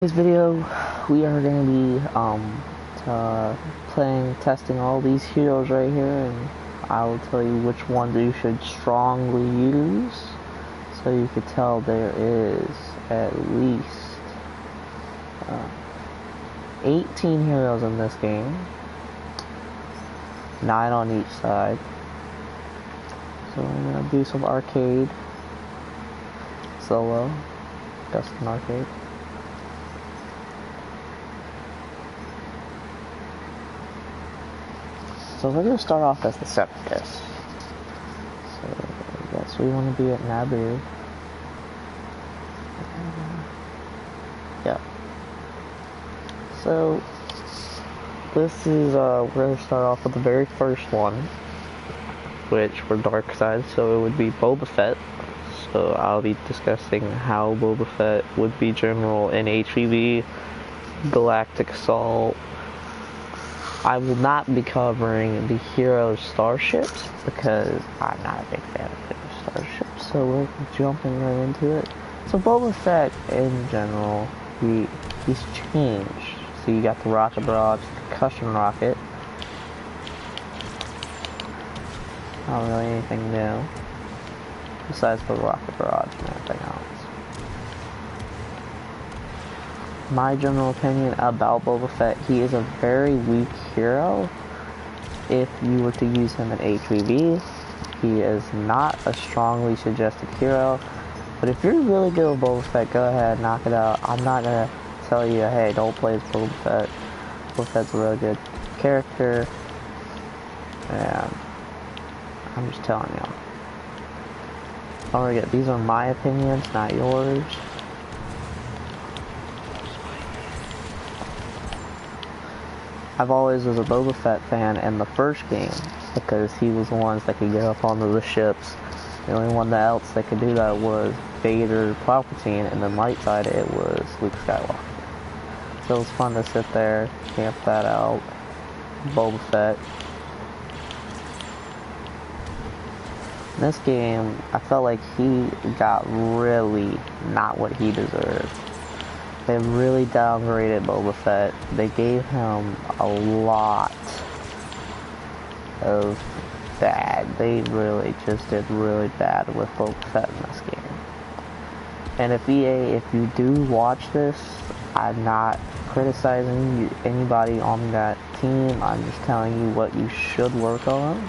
This video, we are going to be testing all these heroes right here, and I will tell you which ones you should strongly use. So you could tell there is at least 18 heroes in this game, 9 on each side. So I'm going to do some arcade, solo, custom arcade. So we're going to start off as the Separatist. So that's we want to be at Nabu. Yeah. So this is we're going to start off with the very first one, which we're dark side, so it would be Boba Fett. So I'll be discussing how Boba Fett would be general in HEV, Galactic Assault. I will not be covering the hero starships because I'm not a big fan of hero starships, so we're jumping right into it. So Boba Fett in general, he's changed. So you got the rocket barrage, concussion rocket. Not really anything new besides the rocket barrage and everything else. My general opinion about Boba Fett, he is a very weak hero if you were to use him in HEV. He is not a strongly suggested hero, but if you're really good with Boba Fett, go ahead, knock it out. I'm not going to tell you, hey, don't play as Boba Fett. Boba Fett's a really good character, and I'm just telling you. Don't forget, these are my opinions, not yours. I've always was a Boba Fett fan in the first game because he was the ones that could get up onto the ships. The only one else that could do that was Vader, Palpatine, and then light side it was Luke Skywalker. So it was fun to sit there, camp that out. Boba Fett. In this game, I felt like he got really not what he deserved. They really downgraded Boba Fett. They gave him a lot of bad. They really just did really bad with Boba Fett in this game. And if EA, if you do watch this, I'm not criticizing anybody on that team. I'm just telling you what you should work on.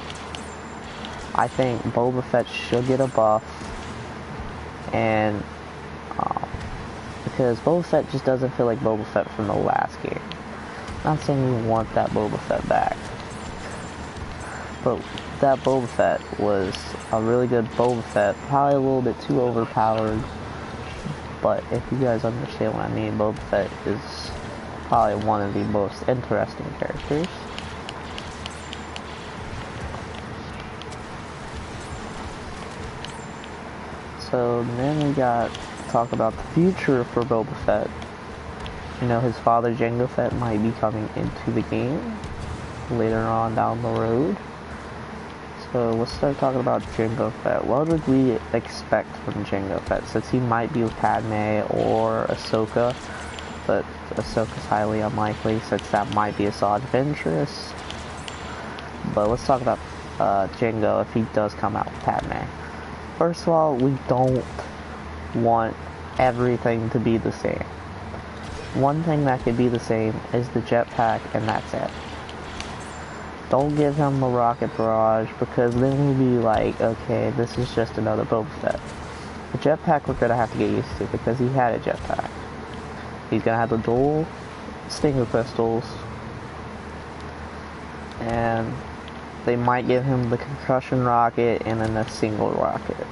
I think Boba Fett should get a buff, and because Boba Fett just doesn't feel like Boba Fett from the last game. I'm not saying you want that Boba Fett back, but that Boba Fett was a really good Boba Fett, probably a little bit too overpowered, but if you guys understand what I mean, Boba Fett is probably one of the most interesting characters. So then we got talk about the future for Boba Fett. You know, his father Jango Fett might be coming into the game later on down the road. So let's start talking about Jango Fett. What would we expect from Jango Fett, since he might be with Padme or Ahsoka, but Ahsoka's highly unlikely since that might be a solid Ventress. But let's talk about Jango if he does come out with Padme. First of all, we don't want everything to be the same. One thing that could be the same is the jetpack, and that's it. Don't give him the rocket barrage, because then we'll be like, okay, this is just another Boba Fett. The jetpack we're gonna have to get used to because he had a jetpack. He's gonna have the dual stinger pistols, and they might give him the concussion rocket and then a single rocket.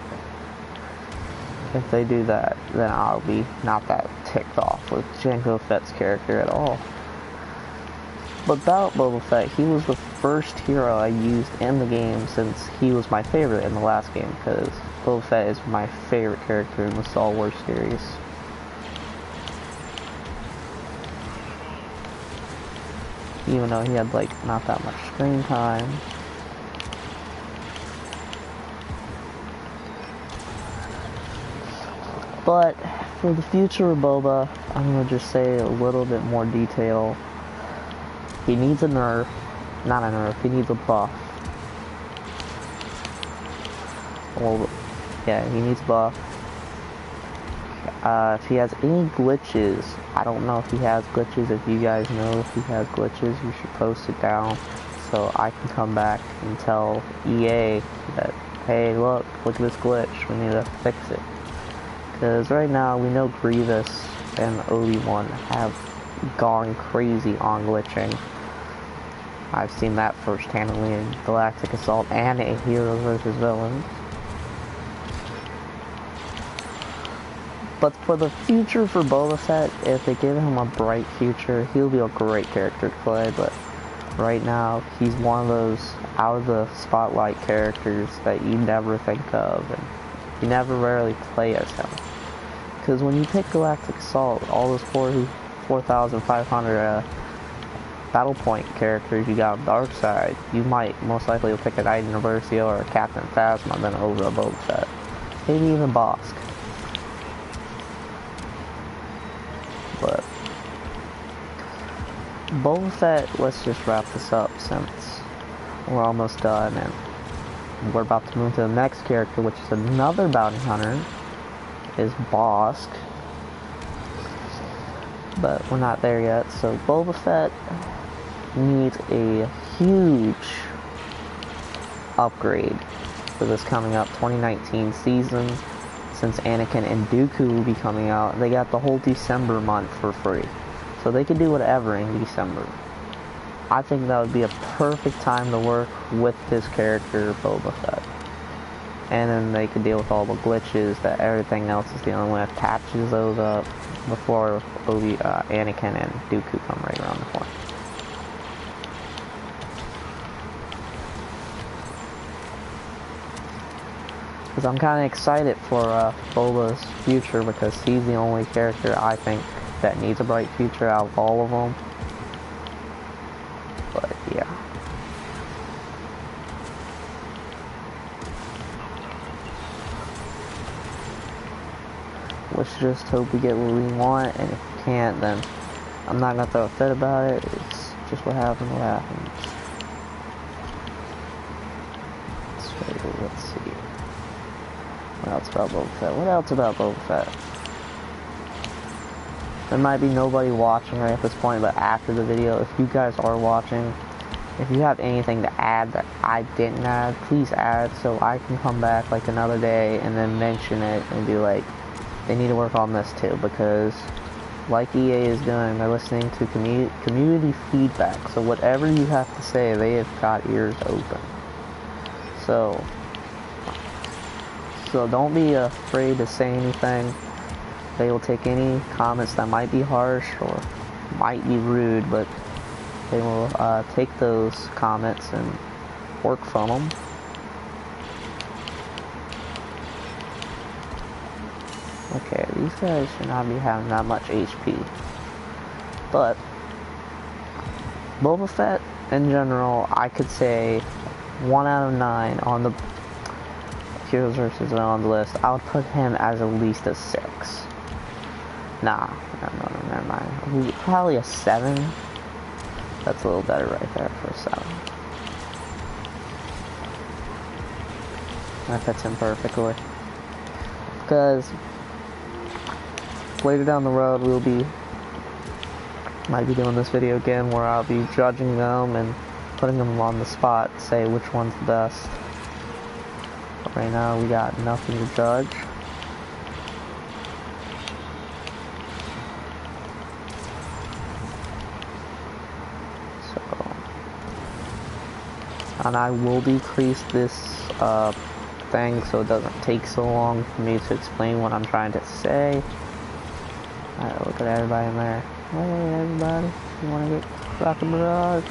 If they do that, then I'll be not that ticked off with Jango Fett's character at all. But about Boba Fett, he was the first hero I used in the game since he was my favorite in the last game, because Boba Fett is my favorite character in the Star Wars series. Even though he had like not that much screen time. But for the future of Boba, I'm gonna just say a little bit more detail. He needs a nerf. Not a nerf, he needs a buff. Well, yeah, he needs buff. If he has any glitches, I don't know if he has glitches. If you guys know if he has glitches, you should post it down so I can come back and tell EA that, hey, look at this glitch, we need to fix it. Because right now, we know Grievous and Obi-Wan have gone crazy on glitching. I've seen that firsthand in Galactic Assault and a Heroes vs. Villains. But for the future for Boba Fett, if they give him a bright future, he'll be a great character to play, but right now, he's one of those out of the spotlight characters that you never think of, and you never rarely play as him. Because when you pick Galactic Assault, all those 4,500 battle point characters you got on Dark Side, you might most likely pick a Knight Universio or a Captain Phasma than over a Boba Fett. Maybe even Bosk. But Boba Fett, let's just wrap this up since we're almost done and we're about to move to the next character, which is another bounty hunter, is Bosk. But we're not there yet, so Boba Fett needs a huge upgrade for this coming up 2019 season. Since Anakin and Dooku will be coming out, they got the whole December month for free. So they can do whatever in December. I think that would be a perfect time to work with this character, Boba Fett. And then they could deal with all the glitches that everything else is dealing with, patches those up before Anakin and Dooku come right around the corner. Because I'm kind of excited for Boba's future, because he's the only character I think that needs a bright future out of all of them. But yeah. Let's just hope we get what we want, and if we can't, then I'm not gonna throw a fit about it. It's just what happens, what happens. So let's see. What else about Boba Fett? What else about Boba Fett? There might be nobody watching right at this point, but after the video, if you guys are watching, if you have anything to add that I didn't add, please add so I can come back like another day and then mention it and be like, they need to work on this too, because like EA is doing, they're listening to community feedback. So whatever you have to say, they have got ears open. So don't be afraid to say anything. They will take any comments that might be harsh or might be rude, but they will take those comments and work from them. Okay, these guys should not be having that much HP. But Boba Fett in general, I could say 1 out of 9 on the Heroes vs. Villains list. I would put him as at least a 6. Nah, no, never mind. Probably a 7. That's a little better right there for a 7. That fits him perfectly. Because later down the road, might be doing this video again where I'll be judging them and putting them on the spot, say which one's the best. But right now, we got nothing to judge. And I will decrease this thing so it doesn't take so long for me to explain what I'm trying to say. Alright, look at everybody in there. Hey everybody, you wanna get Rocket Barrage?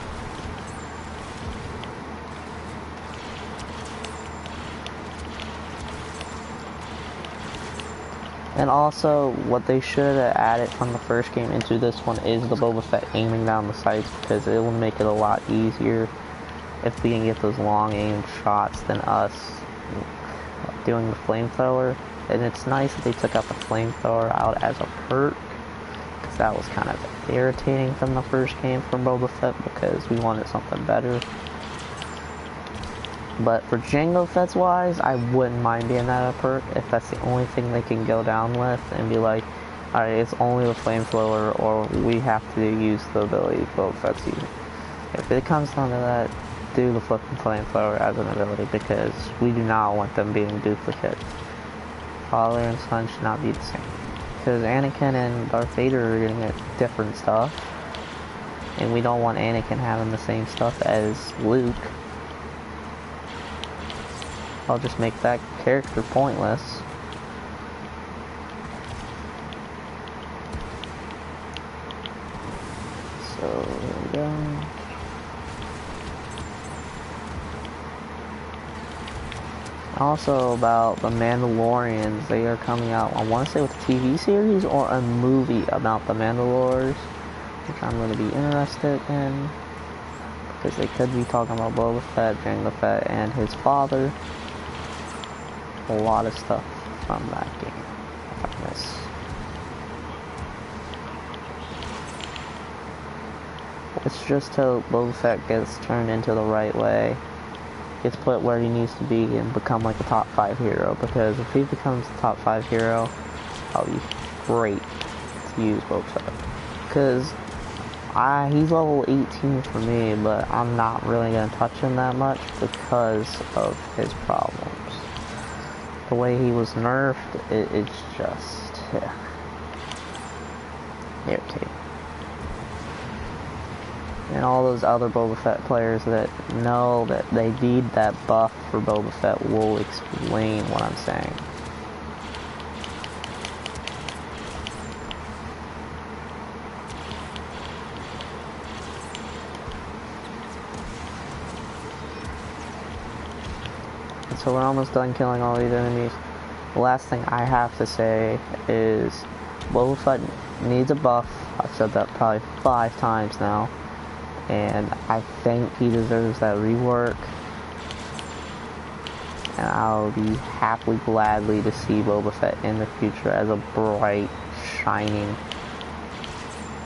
And also, what they should have added from the first game into this one is the Boba Fett aiming down the sights, because it will make it a lot easier if we can get those long aimed shots than us doing the flamethrower. And it's nice that they took out the flamethrower out as a perk, because that was kind of irritating from the first game from Boba Fett, because we wanted something better. But for Jango Fett's wise, I wouldn't mind being that a perk if that's the only thing they can go down with and be like, alright, it's only the flamethrower, or we have to use the ability Boba Fett's using. If it comes down to that, do the flipping flamethrower as an ability, because we do not want them being duplicates. Father and son should not be the same. Because Anakin and Darth Vader are getting different stuff, and we don't want Anakin having the same stuff as Luke. I'll just make that character pointless. So, there we go. Also about the Mandalorians, they are coming out, I want to say with a TV series or a movie about the Mandalorians, which I'm going to be interested in, because they could be talking about Boba Fett, Jango Fett, and his father. A lot of stuff from that game. From this. Let's just hope Boba Fett gets turned into the right way, gets put where he needs to be, and become like a top 5 hero, because if he becomes the top 5 hero, that'll be great to use Boba Fett. Because he's level 18 for me, but I'm not really going to touch him that much because of his problems. The way he was nerfed, it's just irritating. And all those other Boba Fett players that know that they need that buff for Boba Fett will explain what I'm saying. So we're almost done killing all these enemies. The last thing I have to say is Boba Fett needs a buff. I've said that probably 5 times now, and I think he deserves that rework. And I'll be happily, gladly to see Boba Fett in the future as a bright, shining,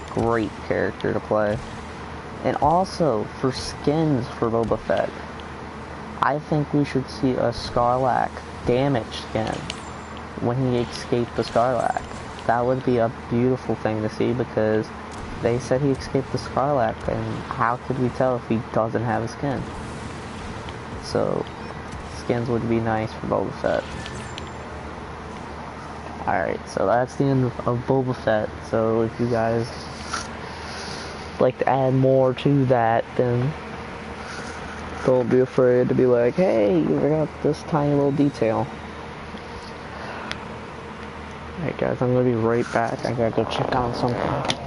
great character to play. And also for skins for Boba Fett, I think we should see a Sarlacc damage skin when he escaped the Sarlacc. That would be a beautiful thing to see, because they said he escaped the Sarlacc, and how could we tell if he doesn't have a skin? So, skins would be nice for Boba Fett. Alright, so that's the end of Boba Fett. So if you guys like to add more to that, then don't be afraid to be like, hey, you forgot this tiny little detail. Alright guys, I'm gonna be right back. I gotta go check on something.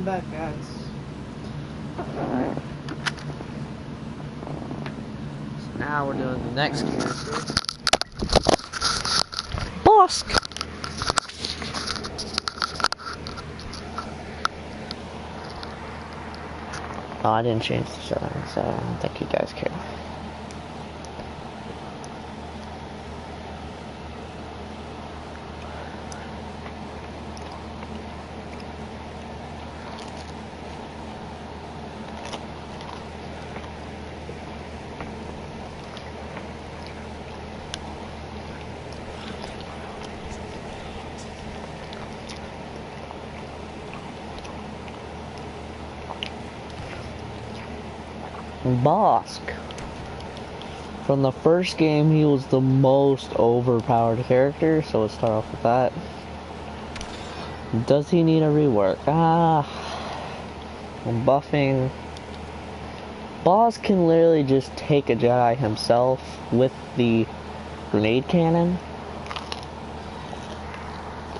I'm back, guys. Alright. So now we're doing the next character. Bosk! Oh, I didn't change the settings, so I don't think you guys care. Bosk. From the first game, he was the most overpowered character, so let's start off with that. Does he need a rework? I'm buffing. Bosk can literally just take a Jedi himself with the grenade cannon.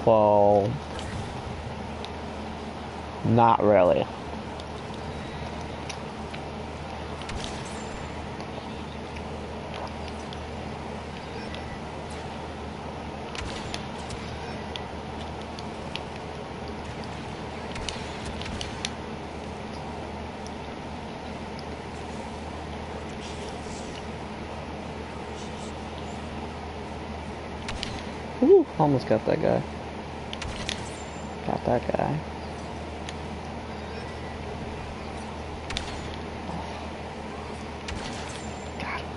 Well, not really. Ooh, almost got that guy. Got that guy. Got him.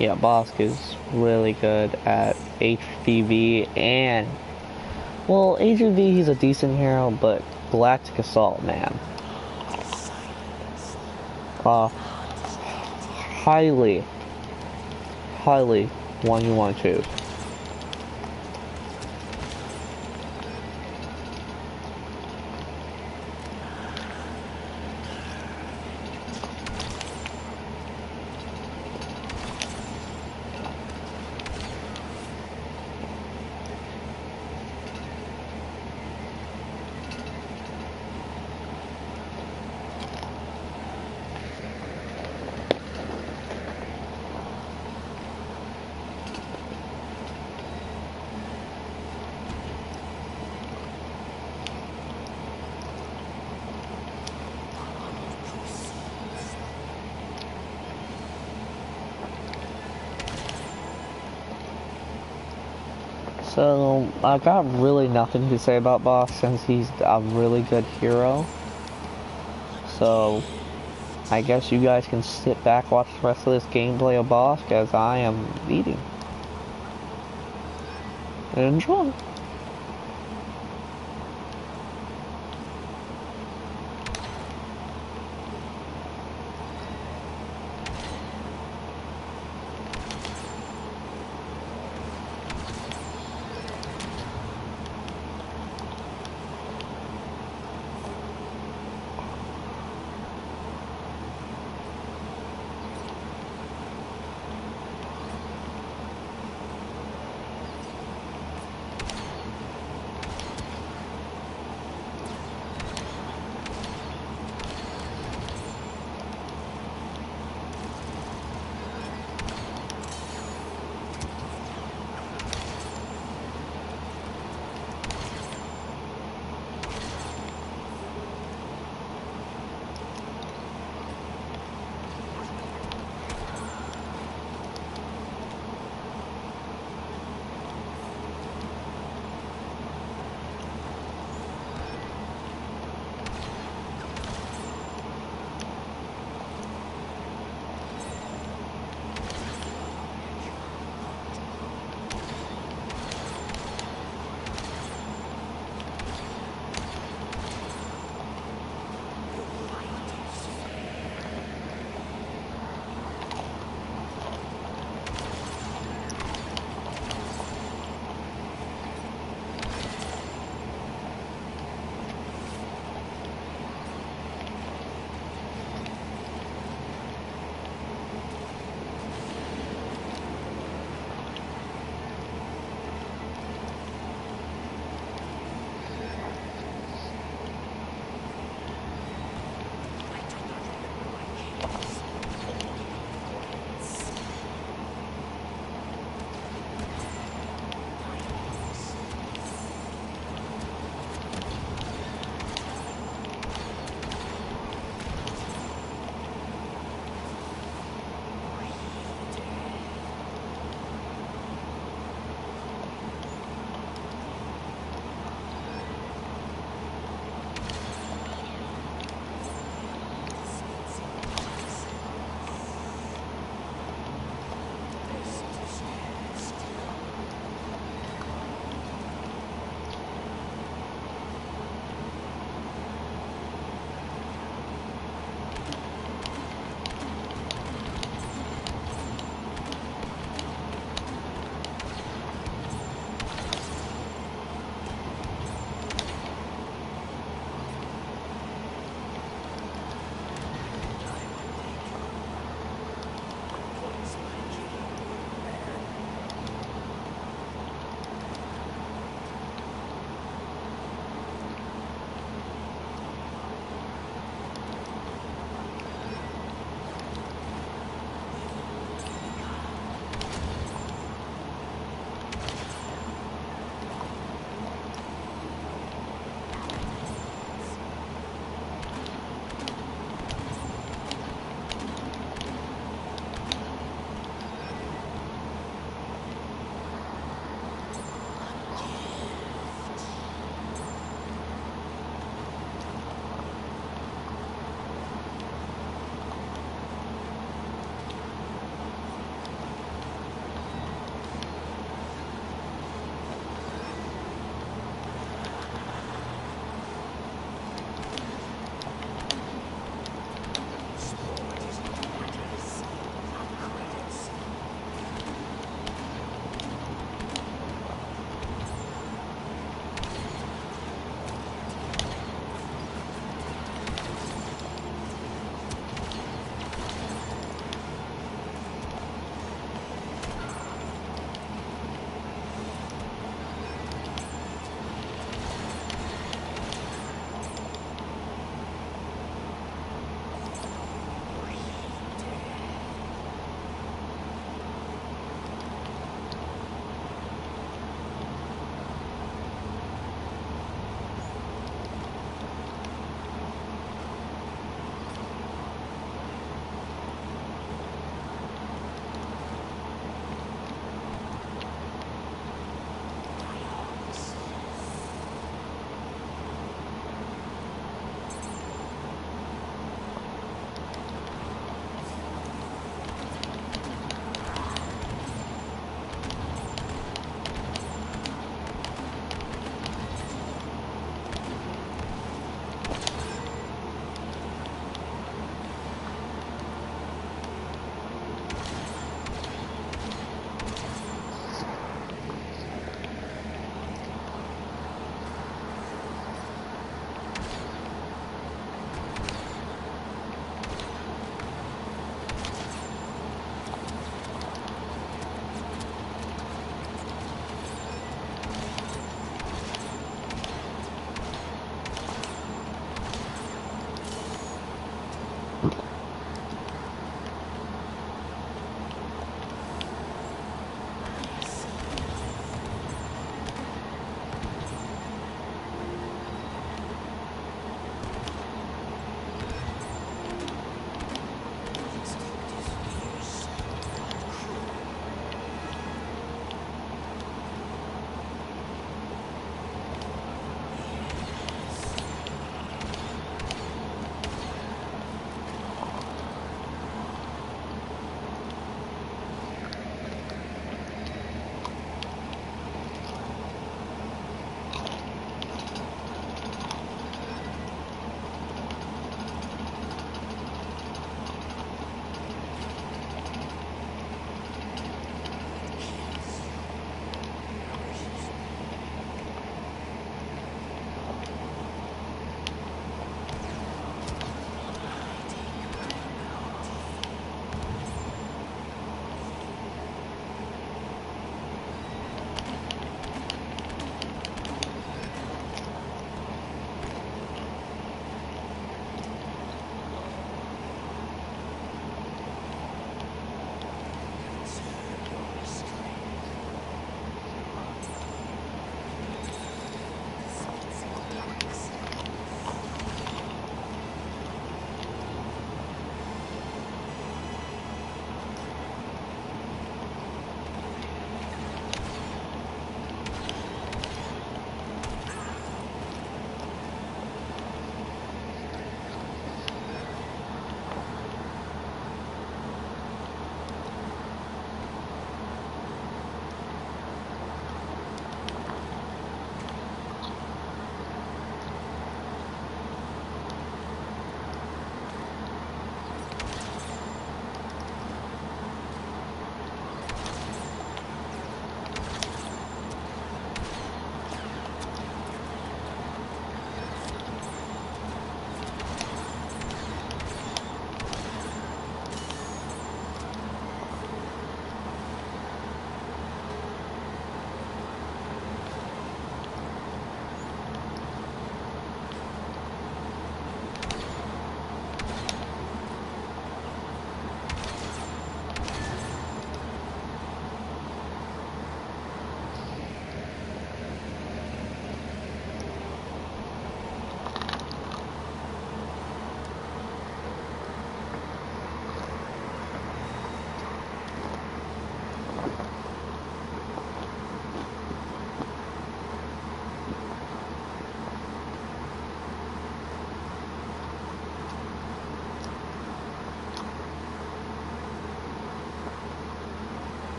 Yeah, Bosk is really good at HVV and, well, HVV he's a decent hero, but Galactic Assault, man. Highly one you want to choose. So, I've got really nothing to say about Bosk since he's a really good hero. So, I guess you guys can sit back, watch the rest of this gameplay of Bosk as I am eating. Enjoy!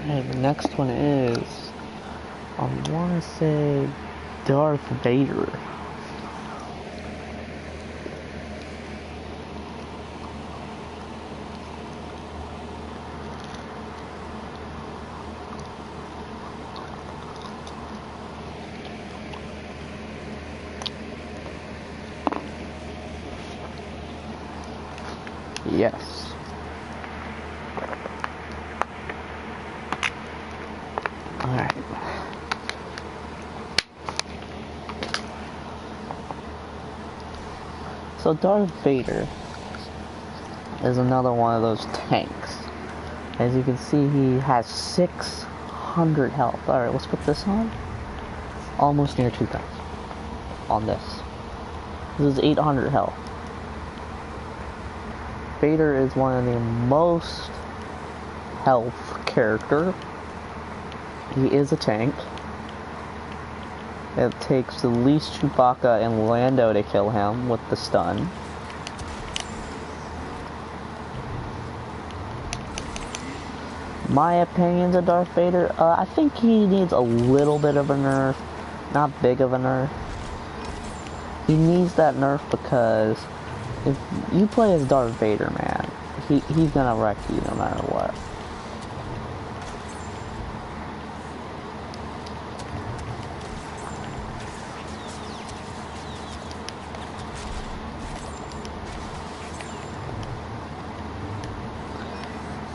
Alright, the next one is, I want to say, Darth Vader. Yes. Alright. So Darth Vader is another one of those tanks. As you can see, he has 600 health. Alright, let's put this on. Almost near 2,000 on this. This is 800 health. Vader is one of the most health character. He is a tank. It takes the least Chewbacca and Lando to kill him with the stun. My opinions of Darth Vader, I think he needs a little bit of a nerf, not big of a nerf. He needs that nerf because if you play as Darth Vader, man, he's gonna wreck you no matter what.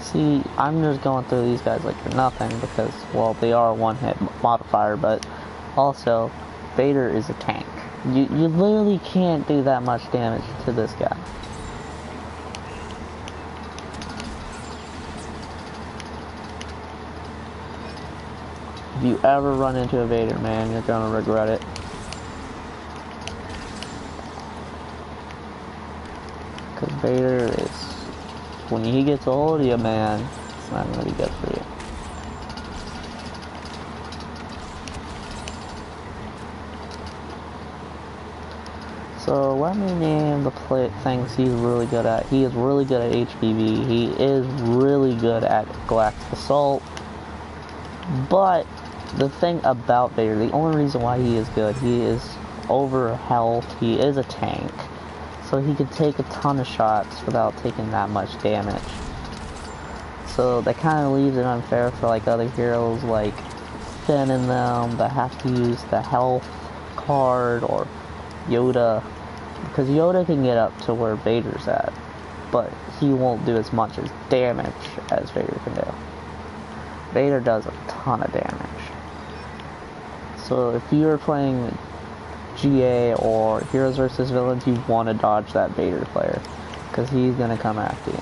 See, I'm just going through these guys like they're nothing because, well, they are a one-hit modifier, but also, Vader is a tank. You literally can't do that much damage to this guy. If you ever run into a Vader, man, you're gonna regret it. Because Vader is, when he gets a hold of you, man, it's not gonna be good for you. So let me name the things he's really good at. He is really good at HPV. He is really good at Galactic Assault. But the thing about Vader, the only reason why he is good, he is over health. He is a tank. So he can take a ton of shots without taking that much damage. So that kind of leaves it unfair for like other heroes like Finn and them that have to use the health card or Yoda. Because Yoda can get up to where Vader's at, but he won't do as much as damage as Vader can do. Vader does a ton of damage. So if you're playing GA or Heroes vs. Villains, you want to dodge that Vader player, because he's going to come after you.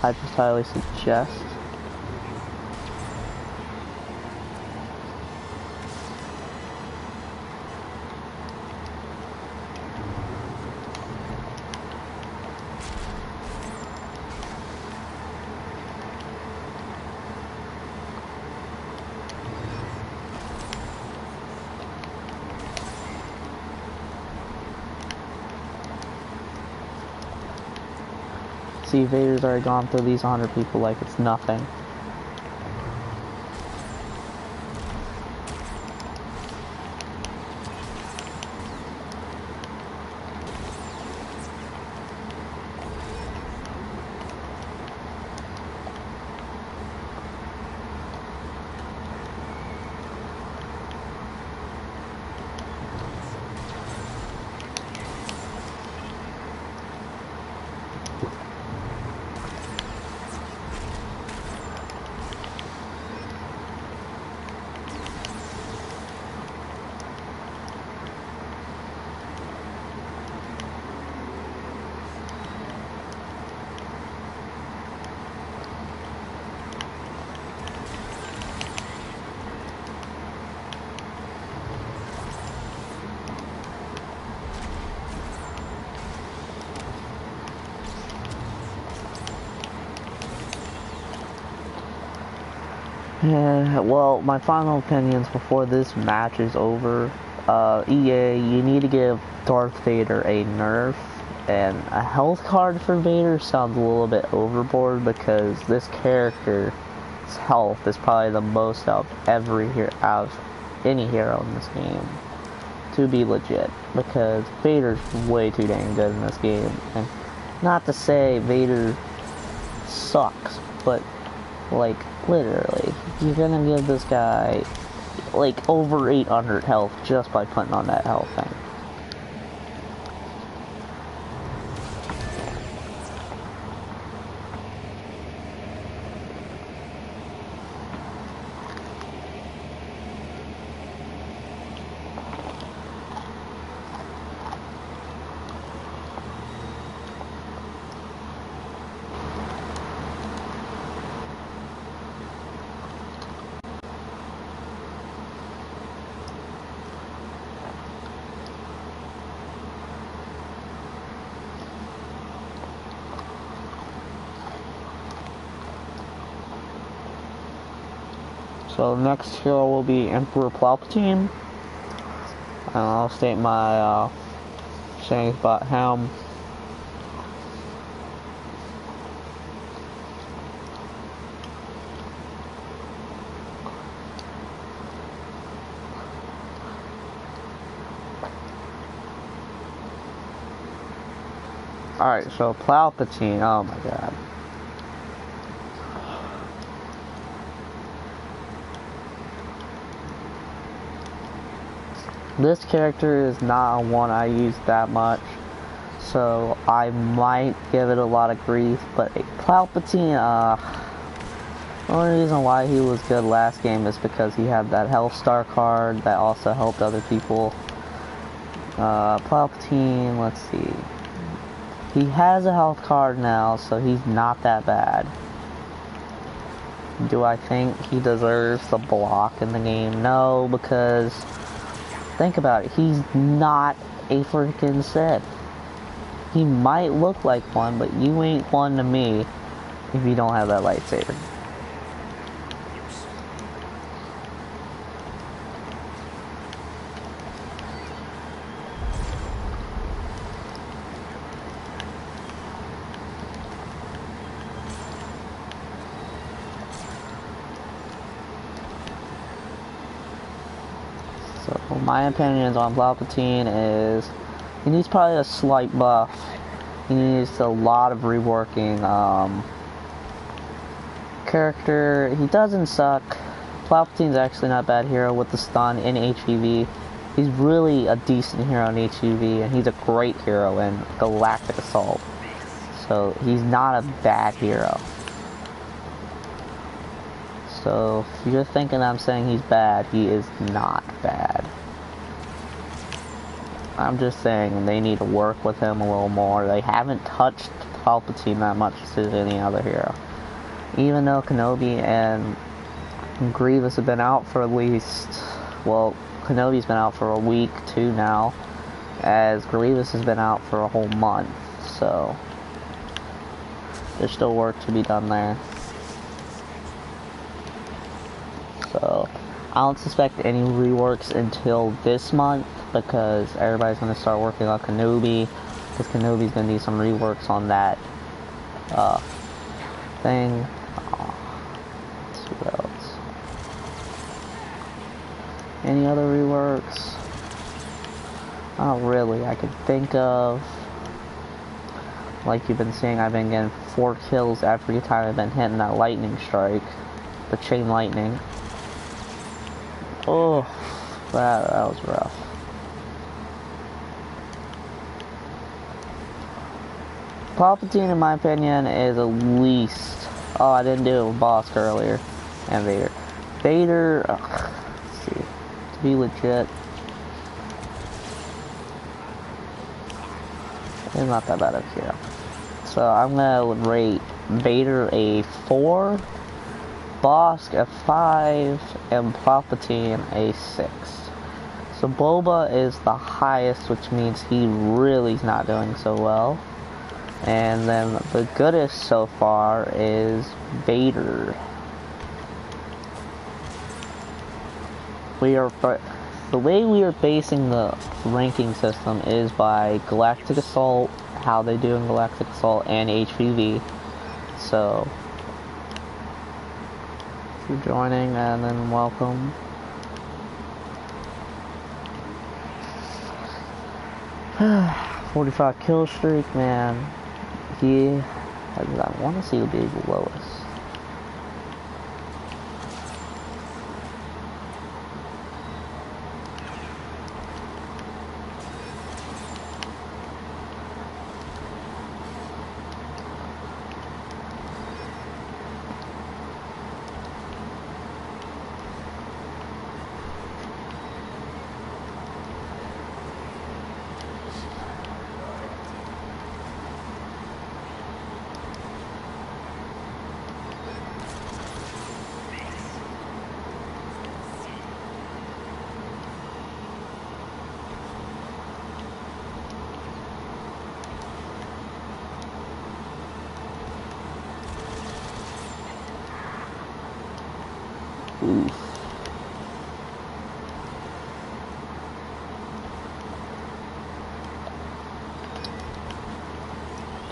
I just highly suggest see, Vader's already gone through these 100 people like it's nothing. Well, my final opinions before this match is over. EA, you need to give Darth Vader a nerf, and a health card for Vader sounds a little bit overboard because this character's health is probably the most out of any hero in this game. To be legit, because Vader's way too dang good in this game. And not to say Vader sucks, but like literally, you're gonna give this guy like over 800 health just by putting on that health thing. So next hero will be Emperor Palpatine. And I'll state my sayings about him. Alright, so Palpatine, oh my god. This character is not one I use that much, so I might give it a lot of grief, but Palpatine, the only reason why he was good last game is because he had that Health Star card that also helped other people. Palpatine, let's see. He has a health card now, so he's not that bad. Do I think he deserves the block in the game? No, because think about it, he's not a freaking Sith. He might look like one, but you ain't one to me if you don't have that lightsaber. So my opinions on Palpatine is he needs probably a slight buff. He needs a lot of reworking. Character, he doesn't suck. Palpatine's actually not a bad hero with the stun in HEV. He's really a decent hero in HEV, and he's a great hero in Galactic Assault. So he's not a bad hero. So if you're thinking I'm saying he's bad, he is not bad. I'm just saying they need to work with him a little more. They haven't touched Palpatine that much as any other hero. Even though Kenobi and Grievous have been out for at least, well, Kenobi's been out for a week, 2 now, as Grievous has been out for a whole month, so there's still work to be done there. So I don't suspect any reworks until this month, because everybody's going to start working on Kenobi, because Kenobi's going to need some reworks on that thing. Let's see what else. Any other reworks? Not really I can think of. Like you've been seeing, I've been getting 4 kills every time I've been hitting that lightning strike. The chain lightning. Oh, that was rough. Palpatine, in my opinion, is at least... Oh, I didn't do it with Bosk earlier. And Vader. Vader... let's see. To be legit... He's not that bad of a hero. So I'm gonna rate Vader a 4, Bosk a 5, and Palpatine a 6. So Boba is the highest, which means he really is not doing so well. And then the goodest so far is Vader. The way we are basing the ranking system is by Galactic Assault, how they do in Galactic Assault, and HPV. So, if you're joining, and then welcome. $45 kill streak, man. I want to see the big lowest. Oof.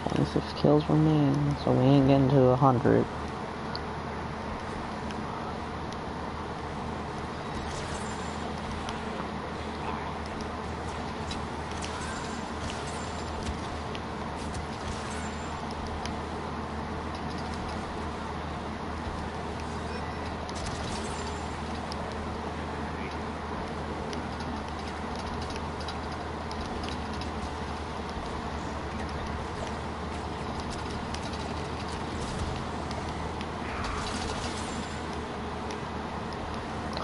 $26 kills remain, so we ain't getting to 100.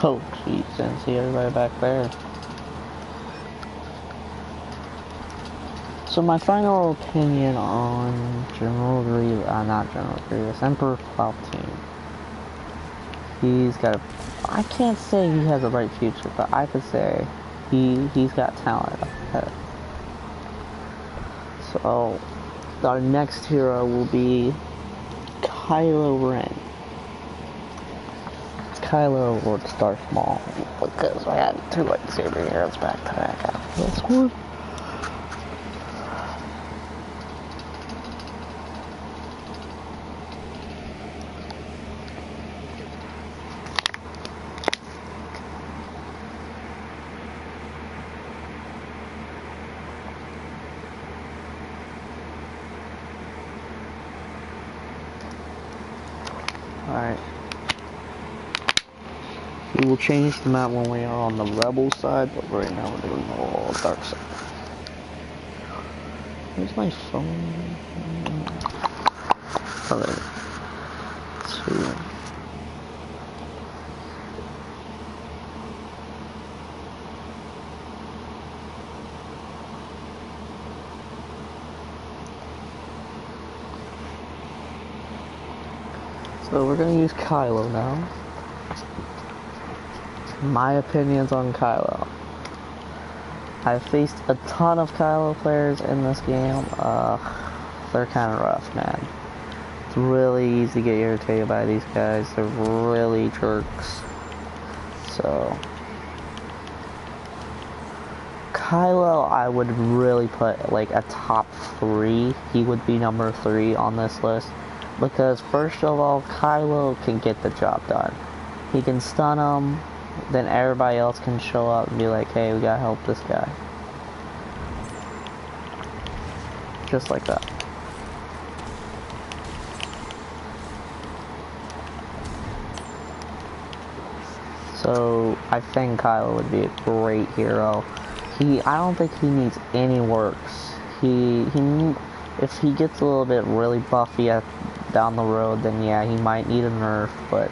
Oh, jeez, didn't see everybody back there. So my final opinion on General Grievous, not General Grievous, Emperor Palpatine. He's got I can't say he has a bright future, but I could say he's got talent up ahead. So, our next hero will be Kylo Ren. Kylo or Darth Maul, because I had 2 lightsaber heroes back to back after this one. Alright. We will change the map when we are on the Rebel side, but right now we're doing the all dark side. Where's my phone? Oh, there. 2. So we're gonna use Kylo now. My opinions on Kylo. I've faced a ton of Kylo players in this game. They're kind of rough, man. It's really easy to get irritated by these guys. They're really jerks. So, Kylo, I would really put like a top 3. He would be number 3 on this list. Because first of all, Kylo can get the job done. He can stun him. Then everybody else can show up and be like, hey, we gotta help this guy. Just like that. So, I think Kylo would be a great hero. I don't think he needs any works. If he gets a little bit really buffy down the road, then yeah, he might need a nerf, but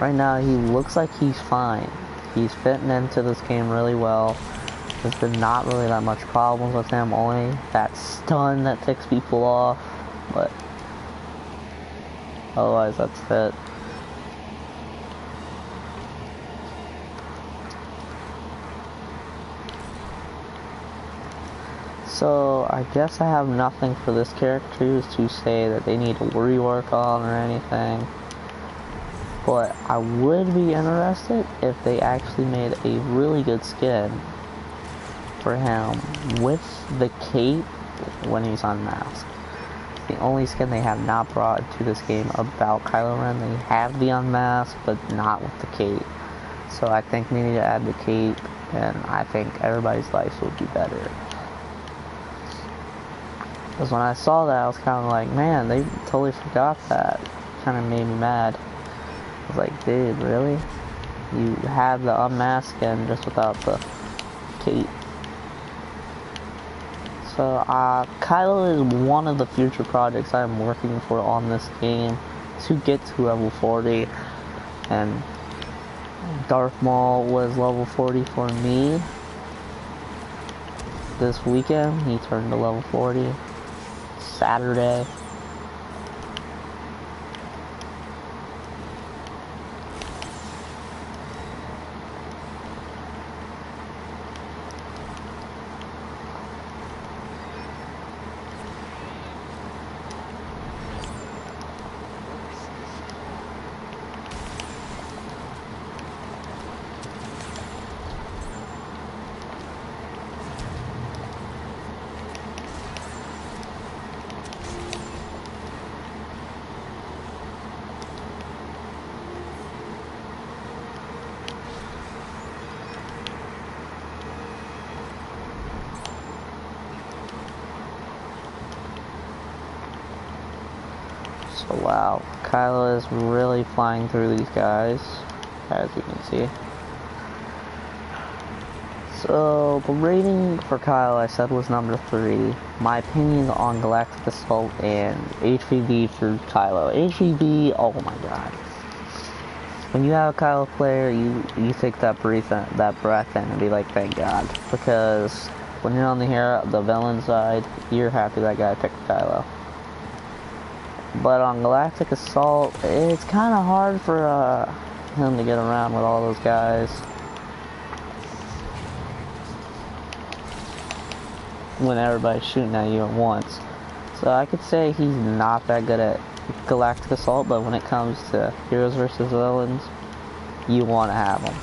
right now, he looks like he's fine. He's fitting into this game really well. There's been not really that much problems with him, only that stun that ticks people off, but otherwise that's it. So, I guess I have nothing for this character to say that they need to rework on or anything. But I would be interested if they actually made a really good skin for him with the cape when he's unmasked. The only skin they have not brought to this game about Kylo Ren. They have the unmasked, but not with the cape. So I think we need to add the cape, and I think everybody's life would be better. Because when I saw that, I was kind of like, man, they totally forgot that. Kind of made me mad. I was like, dude, really? You have the unmasked skin just without the cape. So, Kylo is one of the future projects I'm working for on this game to get to level 40, and Darth Maul was level 40 for me this weekend. He turned to level 40 Saturday. So wow, Kylo is really flying through these guys, as you can see. So the rating for Kylo I said was number 3. My opinion on Galactic Assault and HVB for Kylo. HVB, oh my god. When you have a Kylo player, you take that breath in and be like, thank God. Because when you're on the villain side, you're happy that guy picked Kylo. But on Galactic Assault, it's kind of hard for him to get around with all those guys. When everybody's shooting at you at once. So I could say he's not that good at Galactic Assault, but when it comes to heroes versus villains, you want to have him.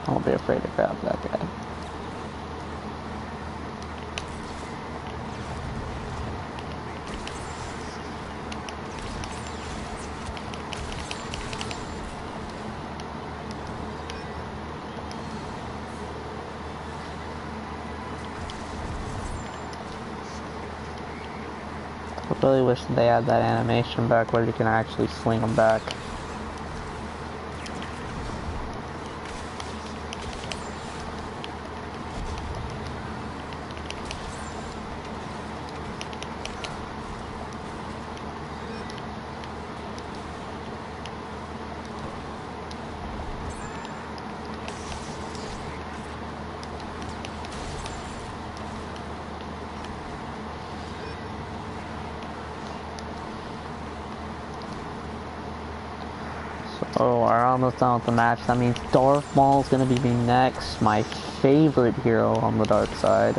Don't be afraid to grab that guy. I really wish they had that animation back where you can actually swing them back. Oh, we're almost done with the match. That means Darth Maul is going to be next. My favorite hero on the dark side.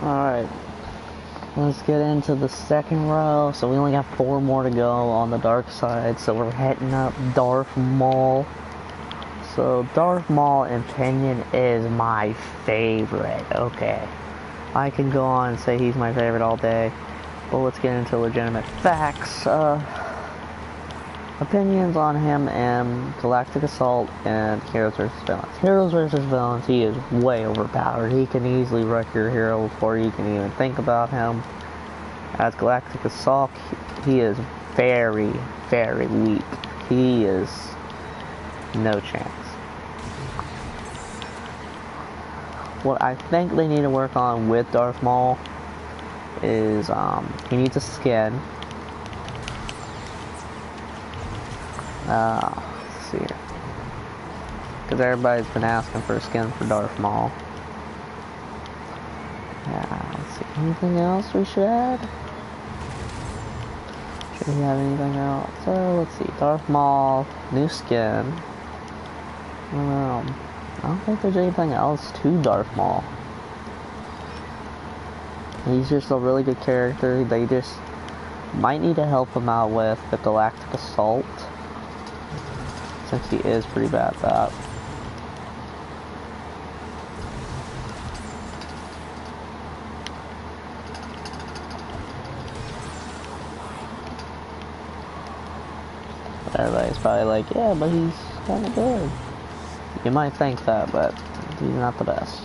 Alright, let's get into the second row. So we only got 4 more to go on the dark side, so we're heading up Darth Maul. So Darth Maul in Pinion is my favorite, okay. I can go on and say he's my favorite all day, but let's get into legitimate facts. Opinions on him and Galactic Assault and Heroes vs. Villains. Heroes vs. Villains, he is way overpowered. He can easily wreck your hero before you can even think about him. As Galactic Assault, he is very, very weak. He is no chance. What I think they need to work on with Darth Maul is he needs a skin. Let's see here. Because everybody's been asking for a skin for Darth Maul. Yeah, let's see. Anything else we should add? Should we have anything else? So, let's see. Darth Maul, new skin. I don't think there's anything else to Darth Maul. He's just a really good character. They just might need to help him out with the Galactic Assault, since he is pretty bad at that. Everybody's probably like, yeah, but he's kinda good. You might think that, but he's not the best.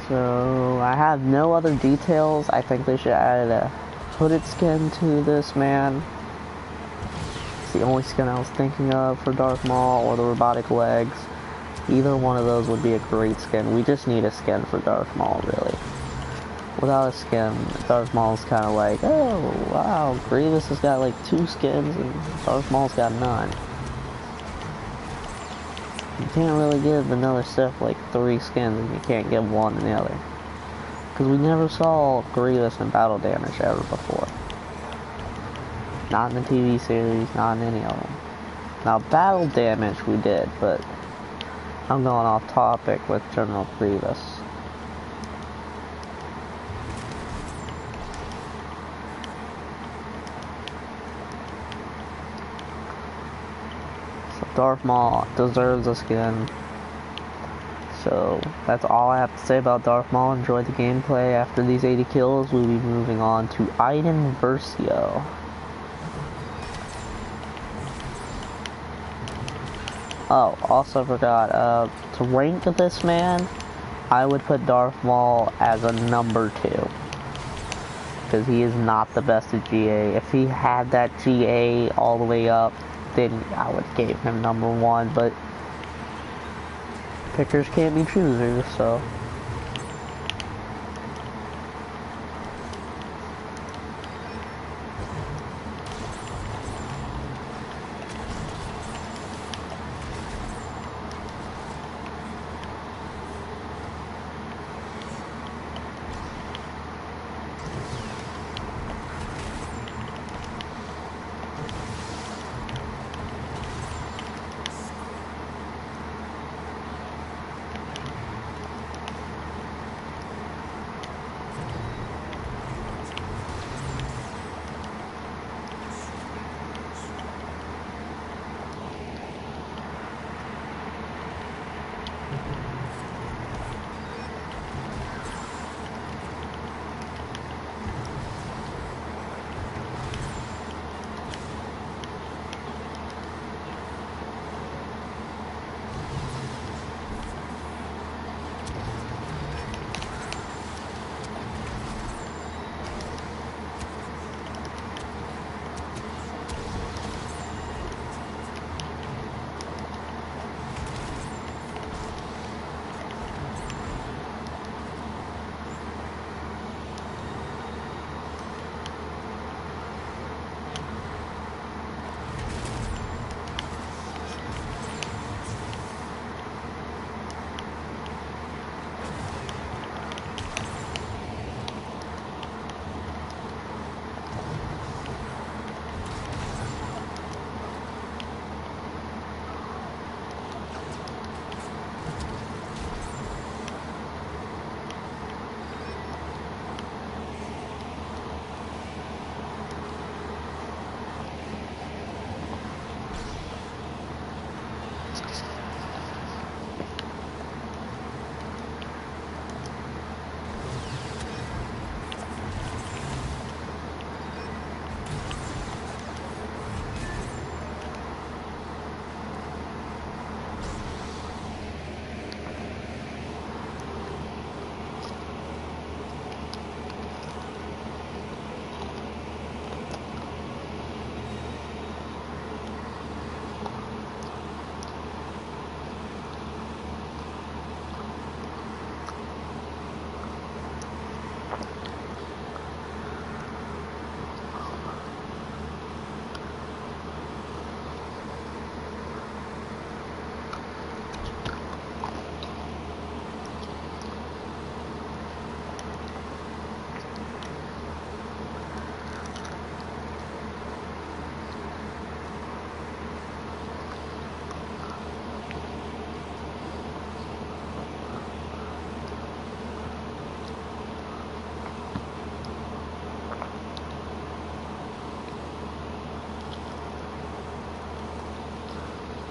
So, I have no other details. I think they should add a hooded skin to this man. It's the only skin I was thinking of for Darth Maul, or the robotic legs. Either one of those would be a great skin. We just need a skin for Darth Maul, really. Without a skin, Darth Maul's kind of like, oh, wow, Grievous has got like 2 skins, and Darth Maul's got none. You can't really give another Sith like 3 skins, and you can't give one and the other. Because we never saw Grievous in battle damage ever before. Not in the TV series, not in any of them. Now, battle damage we did, but I'm going off topic with General Grievous. So Darth Maul deserves a skin. So that's all I have to say about Darth Maul. Enjoy the gameplay. After these 80 kills, we'll be moving on to Iden Versio. Oh, also forgot, to rank this man, I would put Darth Maul as a number 2. Because he is not the best at GA. If he had that GA all the way up, then I would give him number 1, but pickers can't be choosers, so.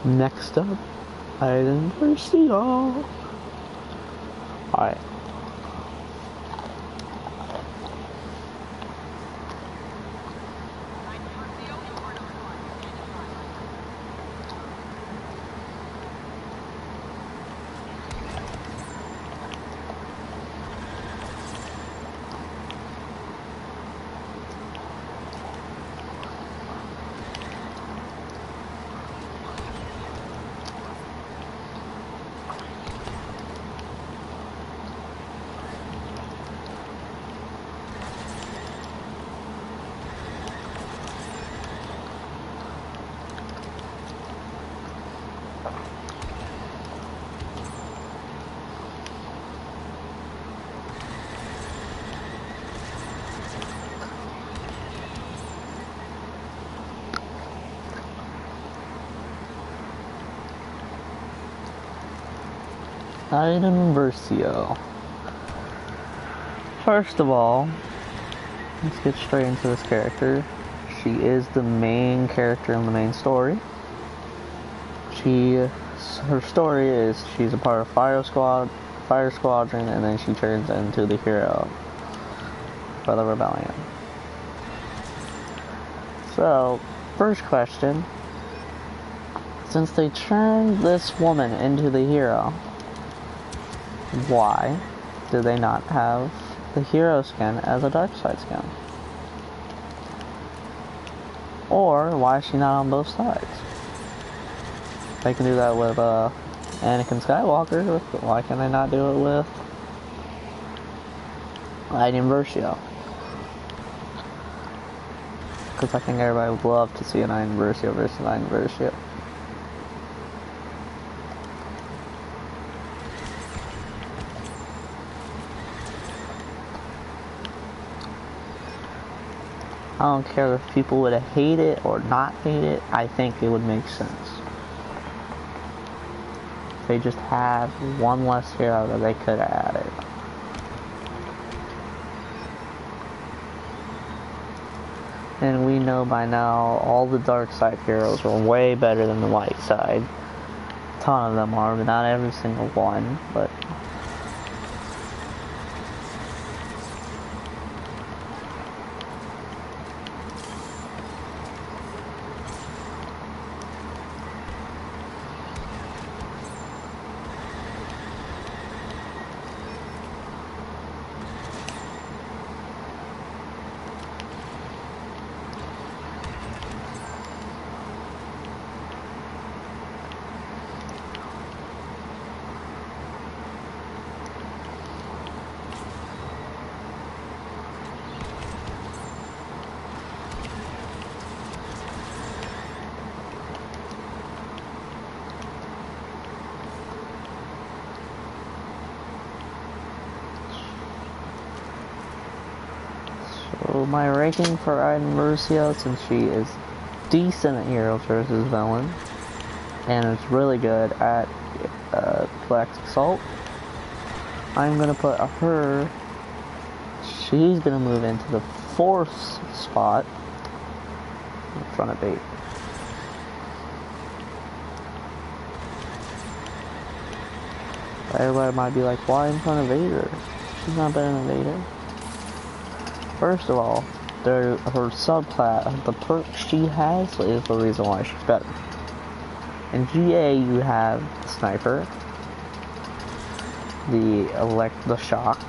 Next up, Iron Versio. Alright. Iron Versio. First of all, let's get straight into this character. She is the main character in the main story. Her story is she's a part of Fire Squadron, and then she turns into the hero for the rebellion. So, first question, since they turned this woman into the hero, why do they not have the hero skin as a dark side skin? Or why is she not on both sides? They can do that with Anakin Skywalker. Why can they not do it with Iron Versio? Because I think everybody would love to see an Iron Versio versus Iron Versio. I don't care if people would hate it or not hate it, I think it would make sense. They just had one less hero that they could have added. And we know by now all the dark side heroes are way better than the light side. A ton of them are, but not every single one, but so my ranking for Iron Versio, since she is decent at heroes versus villains, and is really good at Galactic Assault, I'm gonna put her. She's gonna move into the 4th spot in front of Bait. Everybody might be like, why in front of Vader? She's not better than Vader. First of all, her subclass, the perk she has is the reason why she's better. In GA, you have the sniper, the shock,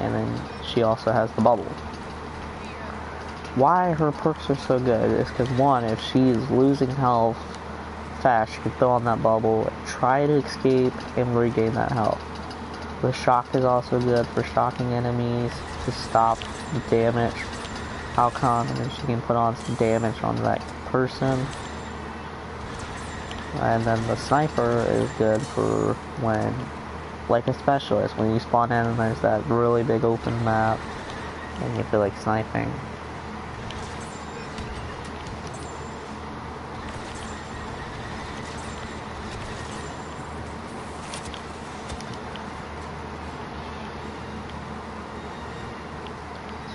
and then she also has the bubble. Why her perks are so good is because, one, if she's losing health fast, she can throw on that bubble, try to escape, and regain that health. The shock is also good for shocking enemies to stop the damage outcome, and then she can put on some damage on that person. And then the sniper is good for when, like a specialist, when you spawn in and there's that really big open map and you feel like sniping.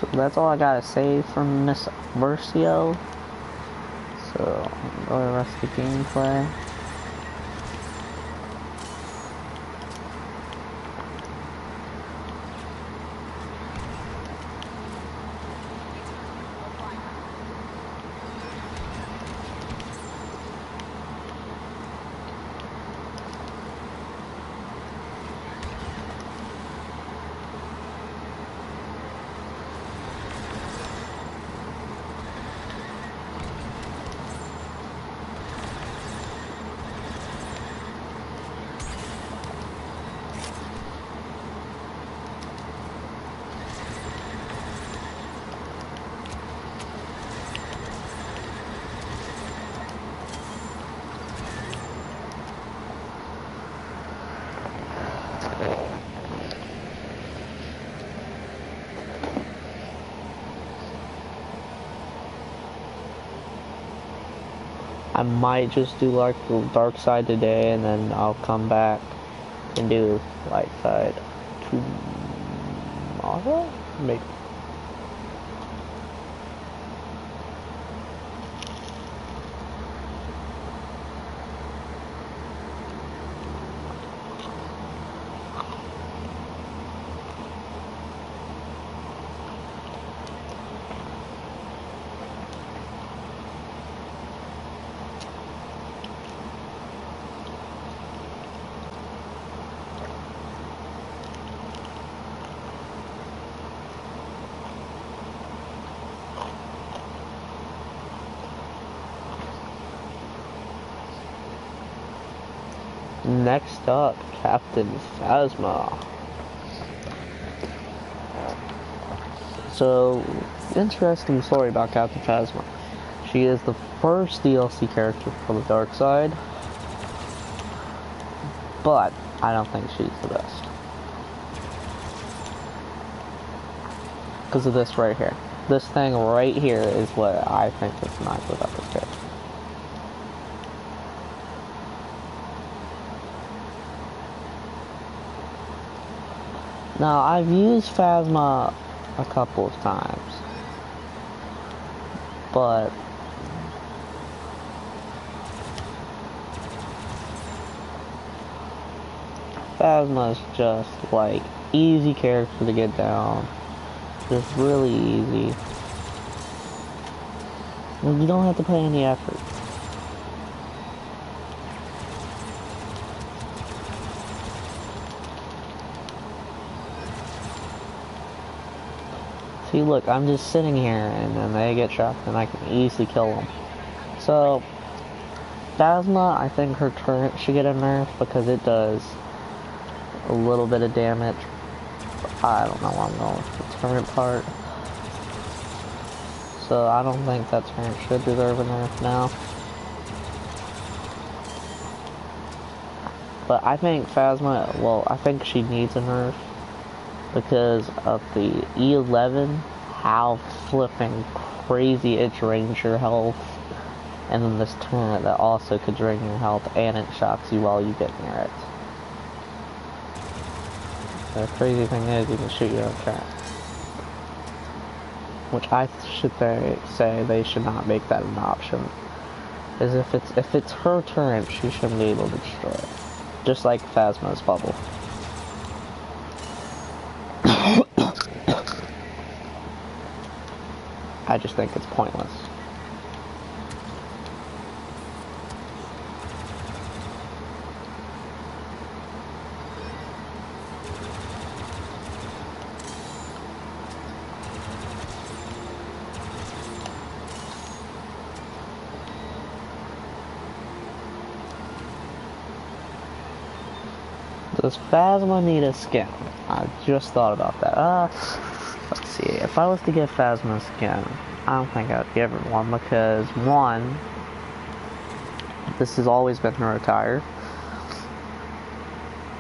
So that's all I gotta say from Miss Versio. So, go to the rest of the gameplay. I might just do like the dark side today, and then I'll come back and do light side tomorrow, maybe. Next up, Captain Phasma. So, interesting story about Captain Phasma. She is the first DLC character for the dark side, but I don't think she's the best. Because of this right here. This thing right here is what I think is nice about this character. Now, I've used Phasma a couple of times, but Phasma is just like easy character to get down, just really easy. And you don't have to put any effort. See, look, I'm just sitting here, and then they get trapped, and I can easily kill them. So, Phasma, I think her turret should get a nerf, because it does a little bit of damage. I don't know where I'm going with the turret part. So, I don't think that turret should deserve a nerf now. But I think Phasma, well, I think she needs a nerf. Because of the E11, how flipping crazy it drains your health, and then this turret that also could drain your health, and it shocks you while you get near it. The crazy thing is, you can shoot your own trap. Which I should say they should not make that an option. Is if it's her turret, she shouldn't be able to destroy it. Just like Phasma's bubble. I just think it's pointless. Does Phasma need a skin? I just thought about that. Let's see. If I was to give Phasma a skin, I don't think I'd give her one because, one, this has always been her attire.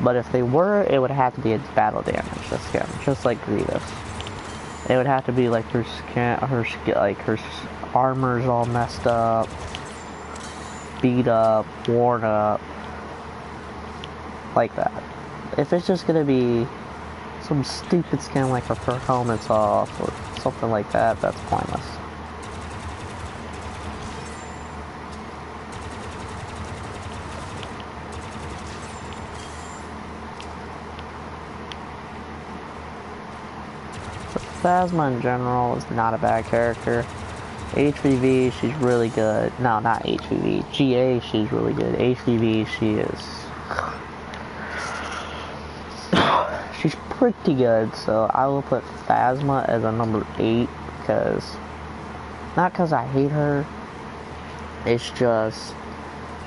But if they were, it would have to be a battle damage, the skin, just like Grievous. It would have to be like her armor's all messed up, beat up, worn up, like that. If it's just gonna be some stupid skin like if her helmet's off or something like that, that's pointless. But Phasma in general is not a bad character. HVV, she's really good. No, not HVV. GA, she's really good. HVV, she is... she's pretty good, so I will put Phasma as a number 8 because... not because I hate her. It's just...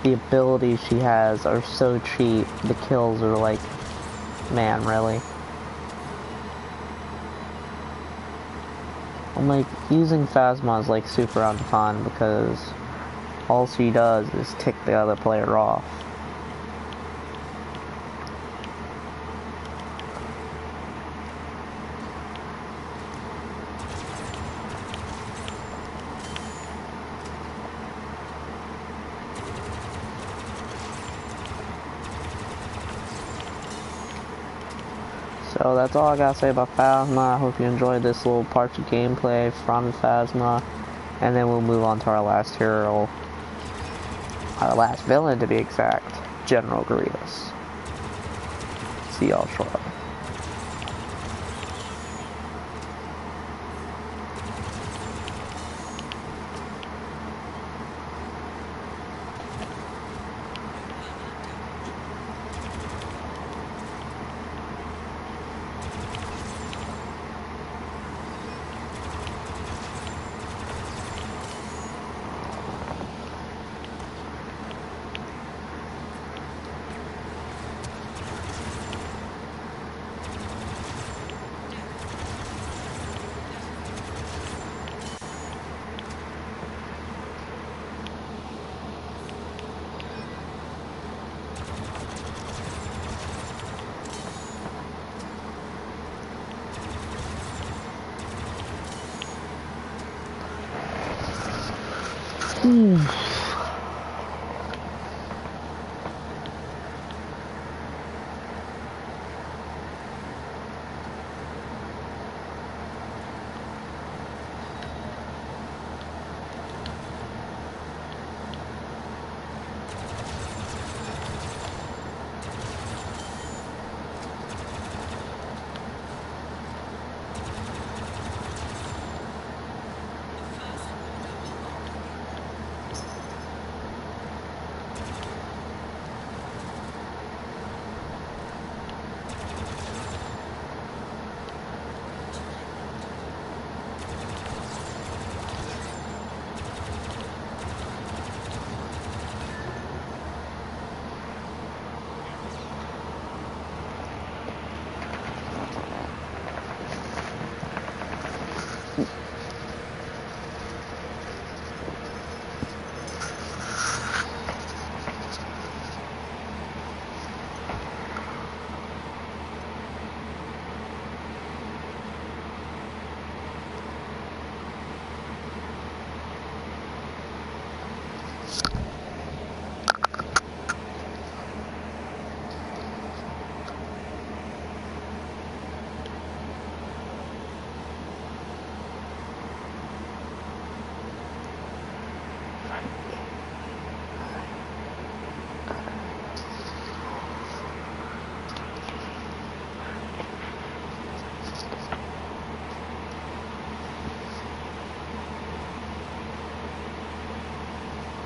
the abilities she has are so cheap. The kills are like... man, really? I'm like, using Phasma is like super unfun because all she does is tick the other player off. So that's all I gotta say about Phasma. I hope you enjoyed this little part of gameplay from Phasma. And then we'll move on to our last hero. Our last villain to be exact. General Grievous. See y'all shortly.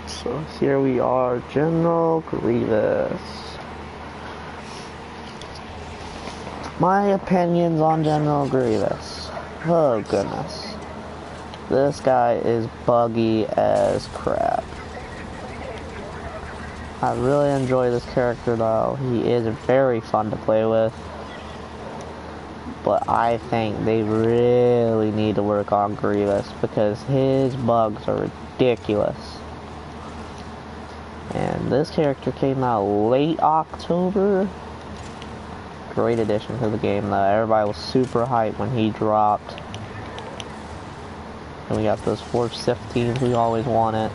So here we are, General Grievous. My opinions on General Grievous. Oh goodness. This guy is buggy as crap. I really enjoy this character though. He is very fun to play with. But I think they really need to work on Grievous because his bugs are ridiculous. And this character came out late October. Great addition to the game though. Everybody was super hyped when he dropped. And we got those Force 15s we always wanted.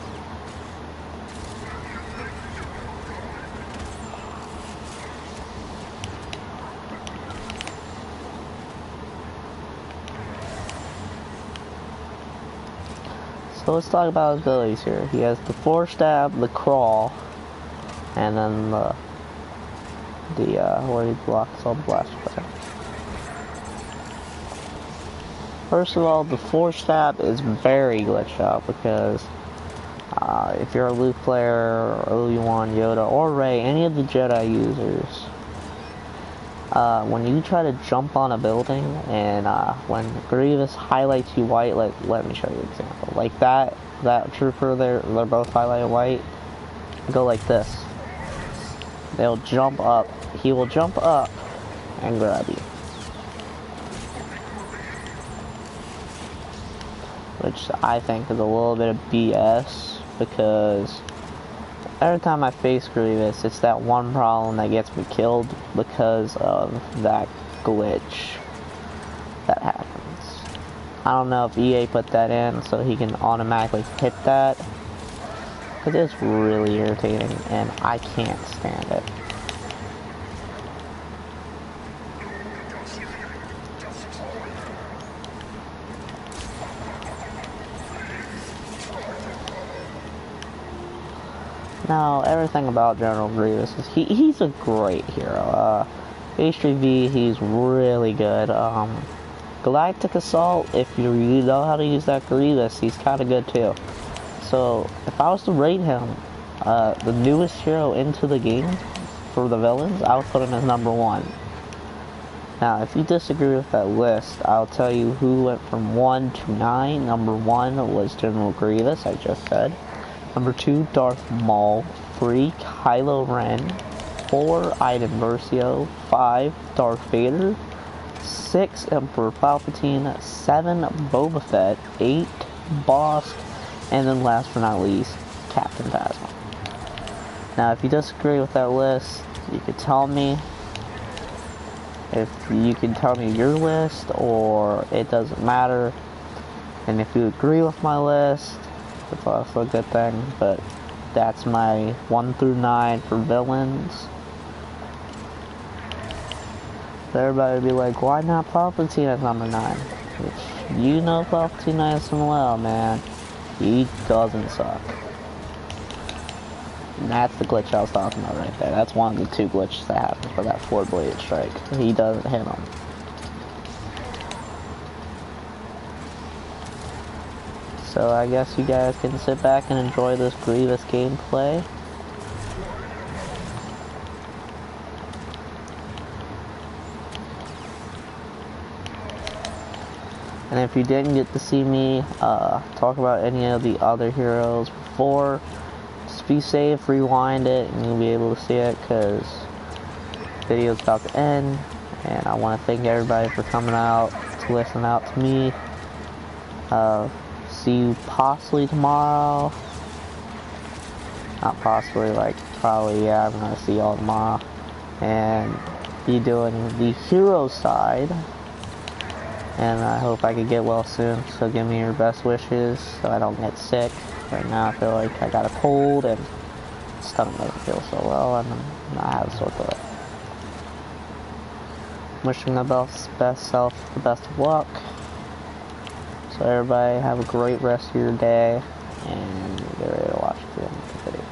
So let's talk about his abilities here. He has the Force Stab, the Crawl, and then where he blocks all the blaster fire. First of all, the Force Stab is very glitched out because if you're a Luke player, or Obi-Wan, Yoda, or Rey, any of the Jedi users, when you try to jump on a building and when Grievous highlights you white, let me show you an example. Like that trooper there, they're both highlighted white. Go like this. They'll jump up. He will jump up and grab you. Which I think is a little bit of BS because every time I face Grievous, it's that one problem that gets me killed because of that glitch that happens. I don't know if EA put that in so he can automatically hit that, because it's really irritating and I can't stand it. now everything about General Grievous is he's a great hero. H3V, he's really good. Galactic Assault, if you really know how to use that Grievous, he's kind of good too. So if I was to rate him, the newest hero into the game for the villains, I would put him as #1. Now, if you disagree with that list, I'll tell you who went from 1 to 9. #1 was General Grievous, I just said. #2, Darth Maul. 3, Kylo Ren. 4, Iden Versio. 5, Darth Vader. 6, Emperor Palpatine. 7, Boba Fett. 8, Bosk. And then last but not least, Captain Phasma. Now, if you disagree with that list, you could tell me. If you can tell me your list, or it doesn't matter. And if you agree with my list, that's also a good thing. But that's my 1 through 9 for villains. So everybody would be like, why not Palpatine as #9? Which, you know Palpatine nice and well, man. He doesn't suck. And that's the glitch I was talking about right there. That's one of the 2 glitches that happens for that 4-bladed strike. He doesn't hit him. So I guess you guys can sit back and enjoy this Grievous gameplay. And if you didn't get to see me talk about any of the other heroes before, just be safe, rewind it, and you'll be able to see it, because the video's about to end. And I want to thank everybody for coming out to listen out to me. See you possibly tomorrow. Not possibly, like, probably, yeah, I'm going to see y'all tomorrow. And be doing the hero side. And I hope I can get well soon, so give me your best wishes so I don't get sick. Right now I feel like I got a cold and my stomach doesn't feel so well, and I have a sore throat. Wishing the best self the best of luck. So everybody have a great rest of your day, and get ready to watch the end of the video.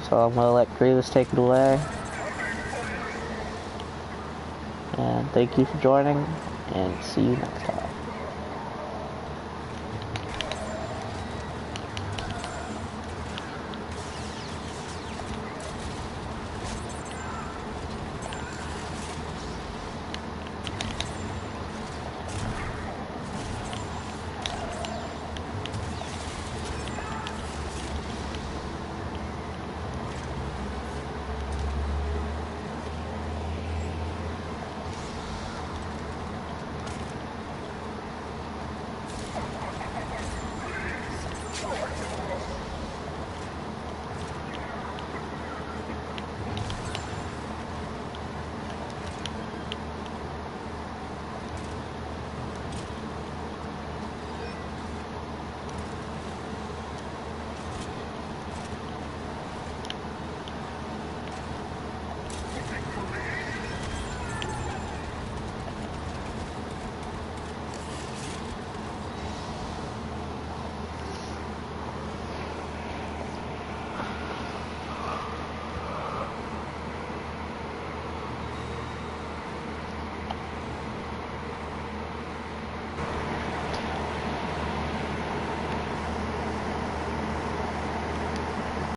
So I'm going to let Grievous take it away. And thank you for joining, and see you next time.